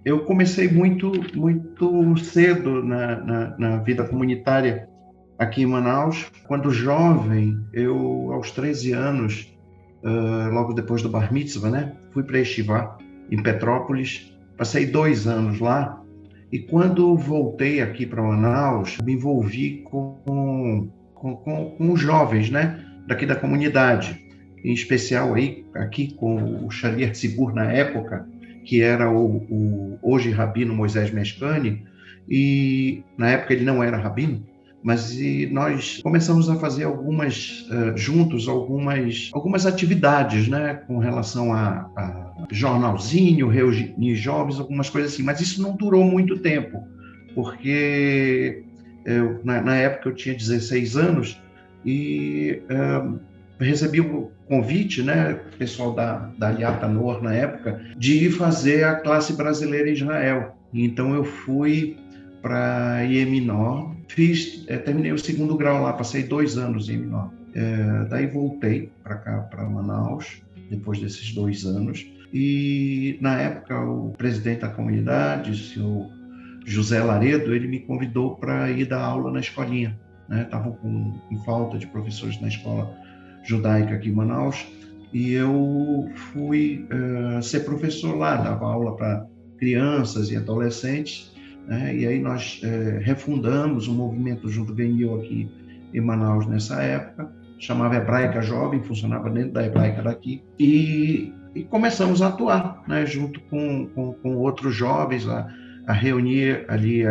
Eu comecei muito cedo na vida comunitária aqui em Manaus. Quando jovem, eu, aos 13 anos, logo depois do Bar Mitzvah, né, fui para Estivá, em Petrópolis. Passei 2 anos lá. E quando voltei aqui para Manaus, me envolvi com os jovens, né, daqui da comunidade. Em especial aí, aqui com o Xavier Tzibur, na época, que era o hoje rabino Moisés Mescani, e na época ele não era rabino, mas nós começamos a fazer juntos algumas atividades, né, com relação a jornalzinho, reunir jovens, algumas coisas assim, mas isso não durou muito tempo, porque na época eu tinha 16 anos e recebi o convite, né, pessoal da Aliata Nor na época, de ir fazer a classe brasileira em Israel. Então eu fui para Ieminó, terminei o segundo grau lá, passei 2 anos em Ieminó. Daí voltei para cá, para Manaus, depois desses 2 anos. E na época o presidente da comunidade, o senhor José Laredo, ele me convidou para ir dar aula na escolinha. Estavam com falta de professores na escola judaica aqui em Manaus, e eu fui ser professor lá, dava aula para crianças e adolescentes, né? E aí nós refundamos um movimento juvenil aqui em Manaus nessa época, chamava Hebraica Jovem, funcionava dentro da Hebraica daqui, e começamos a atuar, né, junto com outros jovens, a reunir ali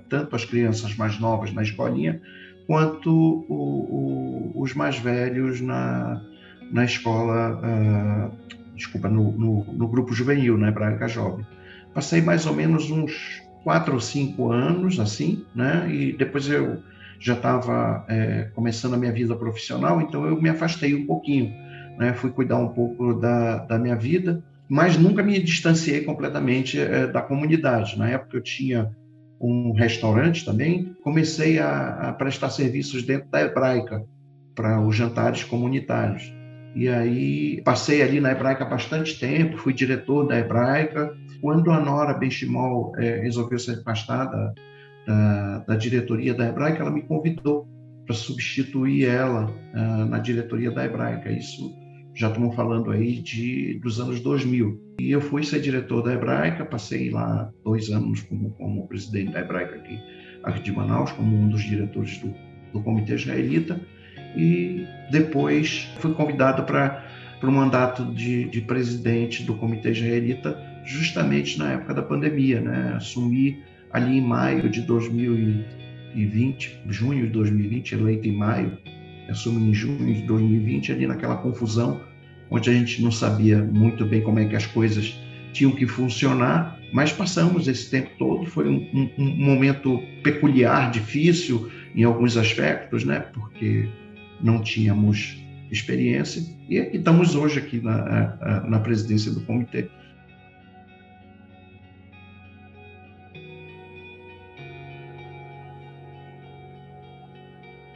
tanto as crianças mais novas na escolinha, quanto os mais velhos na escola, desculpa, no grupo juvenil, na Hebraica Jovem. Passei mais ou menos uns 4 ou 5 anos, assim, né? E depois eu já estava começando a minha vida profissional, então eu me afastei um pouquinho, né? Fui cuidar um pouco da minha vida, mas nunca me distanciei completamente da comunidade. Na época eu tinha um restaurante também, comecei a prestar serviços dentro da Hebraica, para os jantares comunitários. E aí passei ali na Hebraica bastante tempo, fui diretor da Hebraica. Quando a Nora Benchimol resolveu se afastar da diretoria da Hebraica, ela me convidou para substituir ela na diretoria da Hebraica. Isso já estamos falando aí dos anos 2000. E eu fui ser diretor da Hebraica, passei lá 2 anos como presidente da Hebraica aqui de Manaus, como um dos diretores do Comitê Israelita, e depois fui convidado para o mandato de presidente do Comitê Israelita, justamente na época da pandemia, né? Assumi ali em maio de 2020, junho de 2020, eleito em maio, assumi em junho de 2020, ali naquela confusão, onde a gente não sabia muito bem como é que as coisas tinham que funcionar, mas passamos esse tempo todo. Foi um momento peculiar, difícil em alguns aspectos, né? Porque não tínhamos experiência, e estamos hoje aqui na presidência do comitê.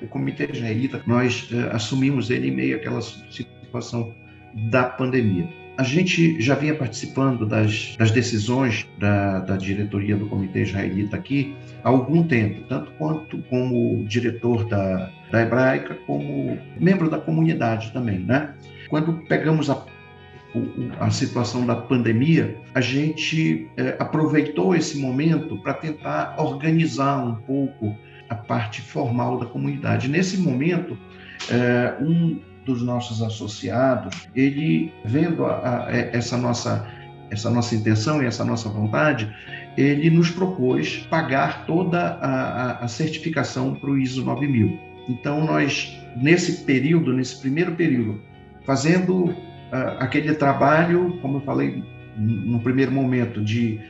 O Comitê Israelita, nós assumimos ele em meio àquela situação da pandemia. A gente já vinha participando das decisões da diretoria do Comitê Israelita aqui há algum tempo, tanto quanto como diretor da Hebraica, como membro da comunidade também, né? Quando pegamos a situação da pandemia, a gente aproveitou esse momento para tentar organizar um pouco a parte formal da comunidade. Nesse momento, um dos nossos associados, ele vendo essa nossa intenção e essa nossa vontade, ele nos propôs pagar toda a certificação para o ISO 9000. Então, nós, nesse primeiro período, fazendo aquele trabalho, como eu falei no primeiro momento, de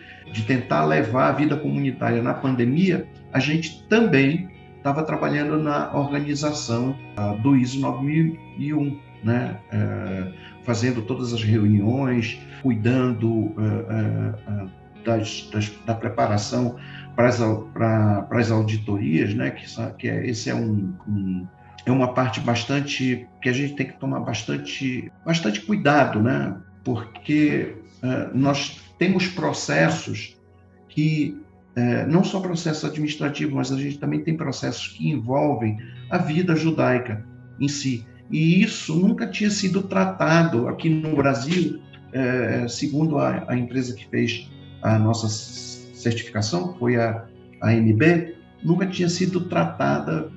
tentar levar a vida comunitária na pandemia, a gente também estava trabalhando na organização do ISO 9001, né? Fazendo todas as reuniões, cuidando da preparação para as auditorias, né? Esse é uma parte bastante que a gente tem que tomar bastante cuidado, né? Porque nós temos processos que, não só processo administrativo, mas a gente também tem processos que envolvem a vida judaica em si. E isso nunca tinha sido tratado aqui no Brasil, segundo a empresa que fez a nossa certificação, que foi a AMB, nunca tinha sido tratada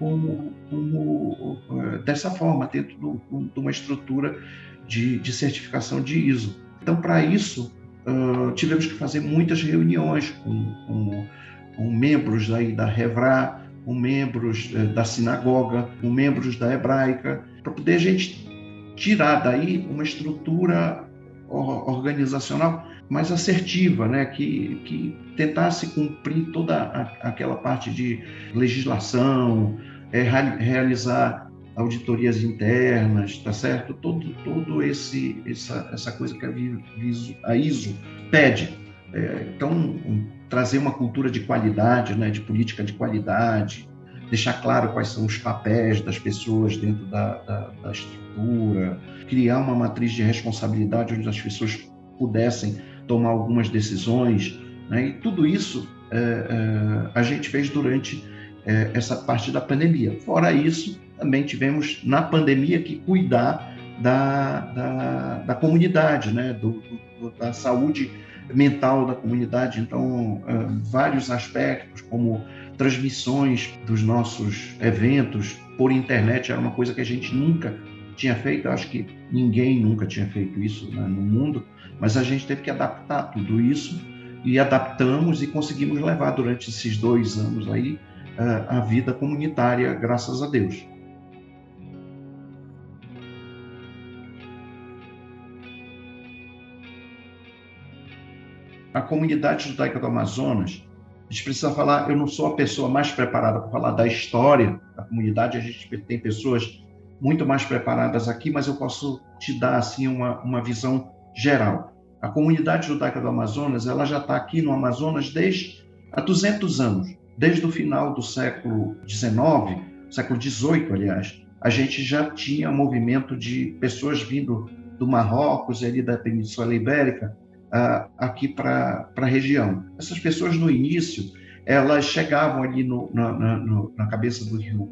dessa forma, dentro de uma estrutura de certificação de ISO. Então, para isso, tivemos que fazer muitas reuniões com membros da Hevra, com membros da sinagoga, com membros da hebraica, para poder a gente tirar daí uma estrutura organizacional mais assertiva, né? que tentasse cumprir toda aquela parte de legislação, realizar auditorias internas, tá certo? Todo essa coisa que a ISO pede. Então, trazer uma cultura de qualidade, né? De política de qualidade, deixar claro quais são os papéis das pessoas dentro da estrutura, criar uma matriz de responsabilidade onde as pessoas pudessem tomar algumas decisões, né? E tudo isso a gente fez durante essa parte da pandemia. Fora isso, também tivemos na pandemia que cuidar da comunidade, né? Da saúde mental da comunidade. Então, vários aspectos, como transmissões dos nossos eventos por internet, era uma coisa que a gente nunca tinha feito. Eu acho que ninguém nunca tinha feito isso, né, no mundo, mas a gente teve que adaptar tudo isso, e adaptamos e conseguimos levar durante esses 2 anos aí a vida comunitária, graças a Deus. A comunidade judaica do Amazonas, a gente precisa falar, eu não sou a pessoa mais preparada para falar da história da comunidade, a gente tem pessoas muito mais preparadas aqui, mas eu posso te dar assim uma visão geral. A comunidade judaica do Amazonas, ela já está aqui no Amazonas há 200 anos, desde o final do século XIX, século XVIII, aliás. A gente já tinha movimento de pessoas vindo do Marrocos e ali da Península Ibérica, aqui para a região. Essas pessoas, no início, elas chegavam ali na cabeça do rio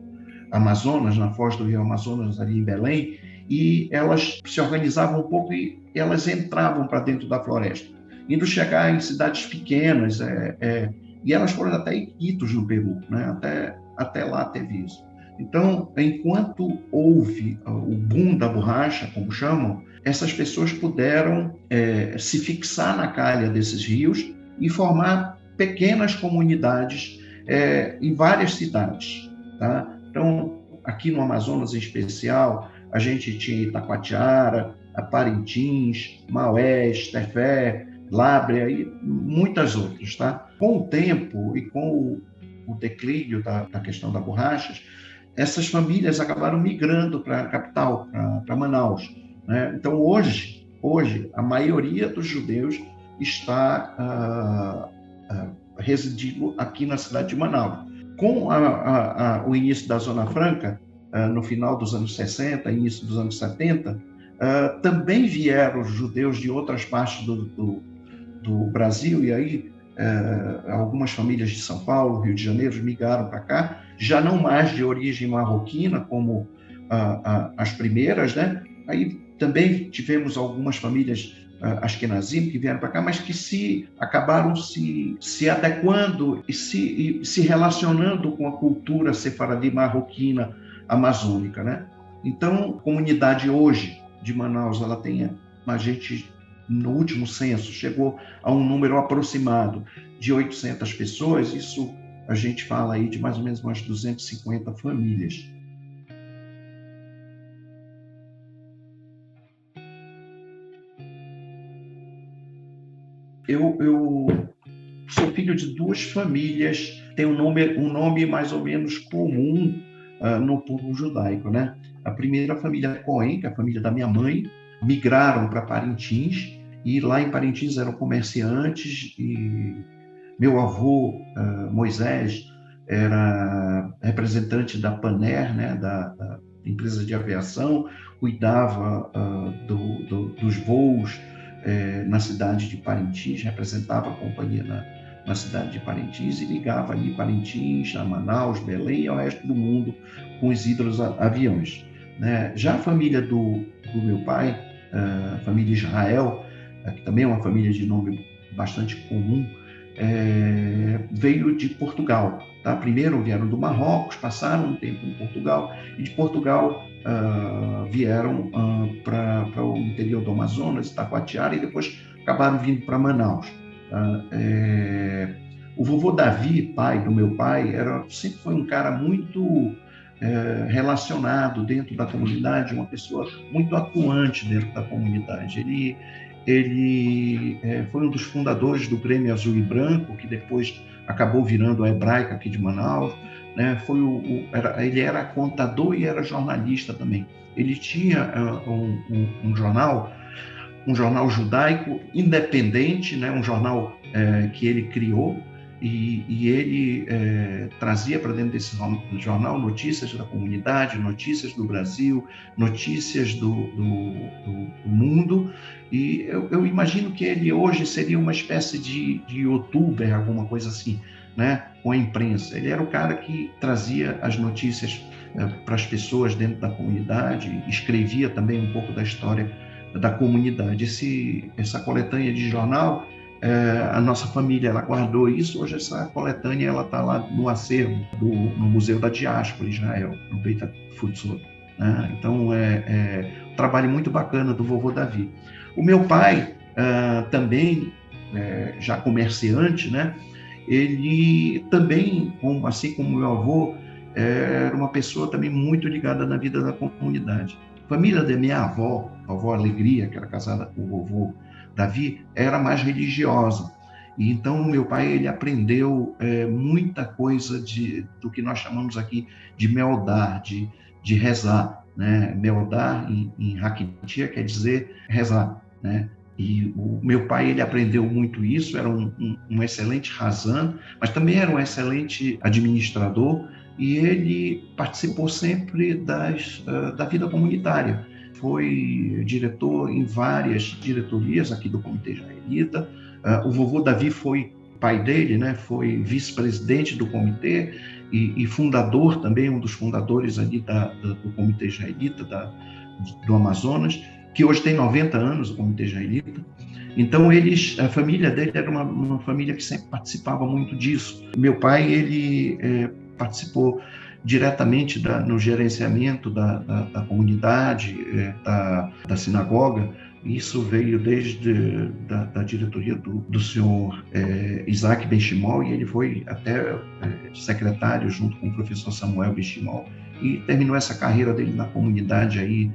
Amazonas, na foz do rio Amazonas, ali em Belém, e elas se organizavam um pouco e elas entravam para dentro da floresta, indo chegar em cidades pequenas, e elas foram até Iquitos, no Peru, né? Até lá teve isso. Então, enquanto houve o boom da borracha, como chamam, essas pessoas puderam se fixar na calha desses rios e formar pequenas comunidades em várias cidades, tá? Então, aqui no Amazonas em especial, a gente tinha Itacoatiara, Parintins, Maués, Tefé, Lábrea e muitas outras, tá? Com o tempo e com o declínio da questão da borrachas, essas famílias acabaram migrando para a capital, para Manaus, né? Então, hoje, a maioria dos judeus está residindo aqui na cidade de Manaus. Com o início da Zona Franca, no final dos anos 60, início dos anos 70, também vieram judeus de outras partes do Brasil, e aí algumas famílias de São Paulo, Rio de Janeiro, migraram para cá, já não mais de origem marroquina, como as primeiras, né? Aí também tivemos algumas famílias Ashkenazim que vieram para cá, mas que acabaram se adequando e se relacionando com a cultura sefaradi marroquina amazônica, né? Então, a comunidade hoje de Manaus, ela tem a gente, no último censo, chegou a um número aproximado de 800 pessoas. Isso a gente fala aí de mais ou menos umas 250 famílias. Eu sou filho de 2 famílias, tem um nome mais ou menos comum no povo judaico, né? A primeira família Cohen, que é a família da minha mãe, migraram para Parintins, e lá em Parintins eram comerciantes, e meu avô, Moisés, era representante da Paner, né, da empresa de aviação, cuidava dos voos na cidade de Parintins, representava a companhia na cidade de Parintins e ligava ali Parintins, a Manaus, Belém e ao resto do mundo com os hidroaviões, né? Já a família do meu pai, a família Israel, que também é uma família de nome bastante comum, veio de Portugal. Tá? Primeiro vieram do Marrocos, passaram um tempo em Portugal, e de Portugal vieram para o interior do Amazonas, Taquatiara, e depois acabaram vindo para Manaus. O vovô Davi, pai do meu pai, sempre foi um cara muito relacionado dentro da comunidade, uma pessoa muito atuante dentro da comunidade. Ele foi um dos fundadores do Grêmio Azul e Branco, que depois acabou virando a Hebraica aqui de Manaus, né? Ele era contador e era jornalista também. Ele tinha um jornal judaico independente, né? Um jornal que ele criou, e ele trazia para dentro desse jornal notícias da comunidade, notícias do Brasil, notícias do mundo, e eu imagino que ele hoje seria uma espécie de youtuber, alguma coisa assim, né? Com a imprensa. Ele era o cara que trazia as notícias para as pessoas dentro da comunidade, escrevia também um pouco da história da comunidade. Essa coletânea de jornal, a nossa família ela guardou isso. Hoje essa coletânea ela está lá no acervo no Museu da Diáspora Israel, no Beit Futsot, né? Então um trabalho muito bacana do vovô Davi. O meu pai também, já comerciante, né? Ele também, assim como meu avô, era uma pessoa também muito ligada na vida da comunidade. A família da minha avó, a avó Alegria, que era casada com o vovô Davi, era mais religiosa. E então meu pai ele aprendeu muita coisa do que nós chamamos aqui de meldar, de rezar, né? Meldar em Hakitia quer dizer rezar, né? E o meu pai ele aprendeu muito isso, era um excelente razan, mas também era um excelente administrador, e ele participou sempre da vida comunitária. Foi diretor em várias diretorias aqui do Comitê Israelita. O vovô Davi foi pai dele, né? Foi vice-presidente do comitê e fundador também, um dos fundadores ali do Comitê Israelita do Amazonas, que hoje tem 90 anos, o Comitê Israelita. Então, a família dele era uma família que sempre participava muito disso. Meu pai, ele participou diretamente no gerenciamento da comunidade, da sinagoga. Isso veio desde da diretoria do senhor Isaac Ben-Shimol, e ele foi até secretário junto com o professor Samuel Ben-Shimol, e terminou essa carreira dele na comunidade ali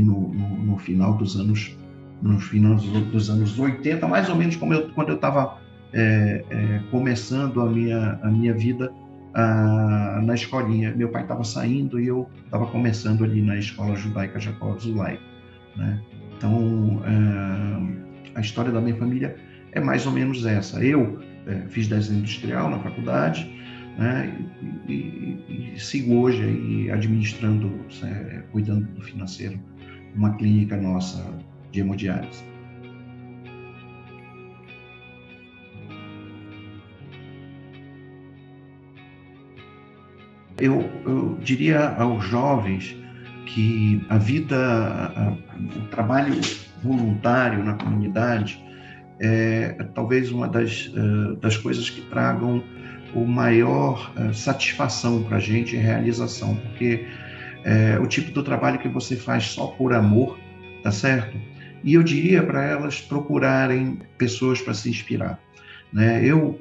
no final dos anos 80, mais ou menos quando eu estava começando a minha vida na escolinha. Meu pai estava saindo e eu estava começando ali na escola judaica Jacob Zulay, né? Então, a história da minha família é mais ou menos essa. Eu fiz desenho industrial na faculdade, né? E sigo hoje aí administrando, cuidando do financeiro, uma clínica nossa de hemodiálise. Eu diria aos jovens que o trabalho voluntário na comunidade talvez uma das coisas que tragam o maior satisfação para a gente e realização, porque o tipo do trabalho que você faz só por amor, tá certo? E eu diria para elas procurarem pessoas para se inspirar, né? Eu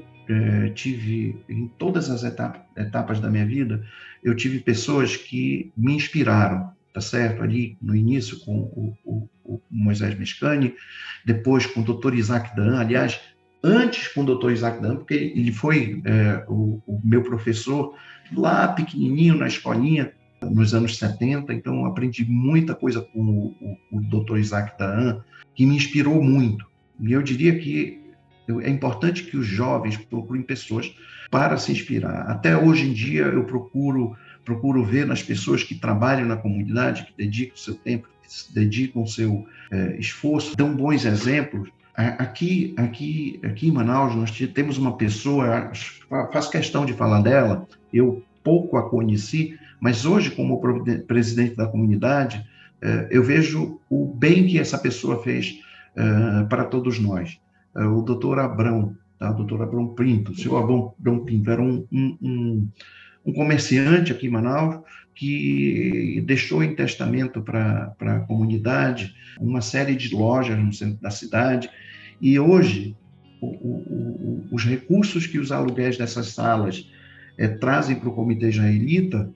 tive, em todas as etapas da minha vida, eu tive pessoas que me inspiraram, tá certo? Ali no início com o Moisés Mescani, depois com o Dr. Isaac Dan, aliás, antes com o Dr. Isaac Dan, porque ele foi o meu professor lá pequenininho na escolinha, nos anos 70, então eu aprendi muita coisa com o Dr. Isaac Dan, que me inspirou muito. E eu diria que é importante que os jovens procurem pessoas para se inspirar. Até hoje em dia eu procuro ver nas pessoas que trabalham na comunidade, que dedicam seu tempo, dedicam o seu esforço, dão bons exemplos. Aqui em Manaus, nós temos uma pessoa, faço questão de falar dela, eu pouco a conheci, mas hoje, como presidente da comunidade, eu vejo o bem que essa pessoa fez para todos nós. O doutor Abrão, tá? O doutor Abrão Pinto, o senhor Abrão Pinto era um comerciante aqui em Manaus que deixou em testamento para a comunidade uma série de lojas no centro da cidade, e hoje os recursos que os aluguéis dessas salas trazem para o Comitê Israelita,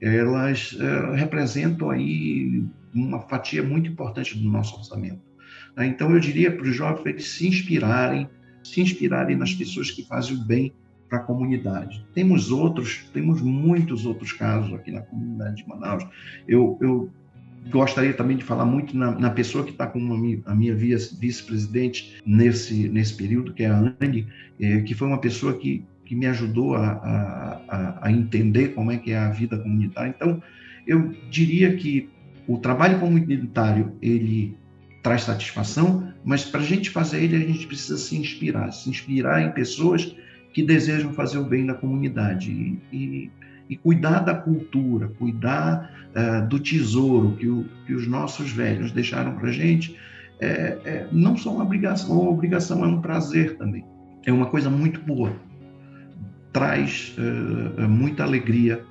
elas representam aí uma fatia muito importante do nosso orçamento. Então, eu diria para os jovens eles se inspirarem nas pessoas que fazem o bem para a comunidade. Temos muitos outros casos aqui na comunidade de Manaus. Eu gostaria também de falar muito na pessoa que está como a minha vice-presidente nesse período, que é a Anne, que foi uma pessoa que me ajudou a entender como é que é a vida comunitária. Então, eu diria que o trabalho comunitário, ele traz satisfação, mas para a gente fazer ele, a gente precisa se inspirar em pessoas que desejam fazer o bem na comunidade e cuidar da cultura, cuidar do tesouro que os nossos velhos deixaram para a gente, não só uma obrigação, é um prazer também. É uma coisa muito boa, traz muita alegria,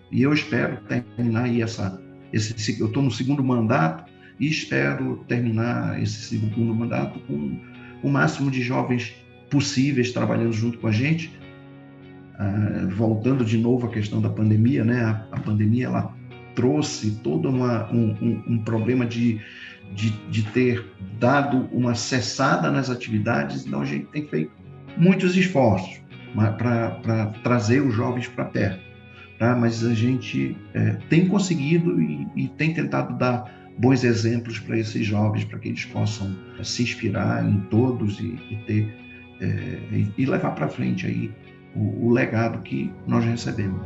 e eu espero terminar aí eu estou no segundo mandato e espero terminar esse segundo mandato com o máximo de jovens possíveis trabalhando junto com a gente. Voltando de novo à questão da pandemia, né? A pandemia ela trouxe todo um problema de ter dado uma cessada nas atividades, então a gente tem feito muitos esforços para trazer os jovens para perto, tá? Mas a gente tem conseguido e tem tentado dar bons exemplos para esses jovens, para que eles possam se inspirar em todos e levar para frente aí o legado que nós recebemos.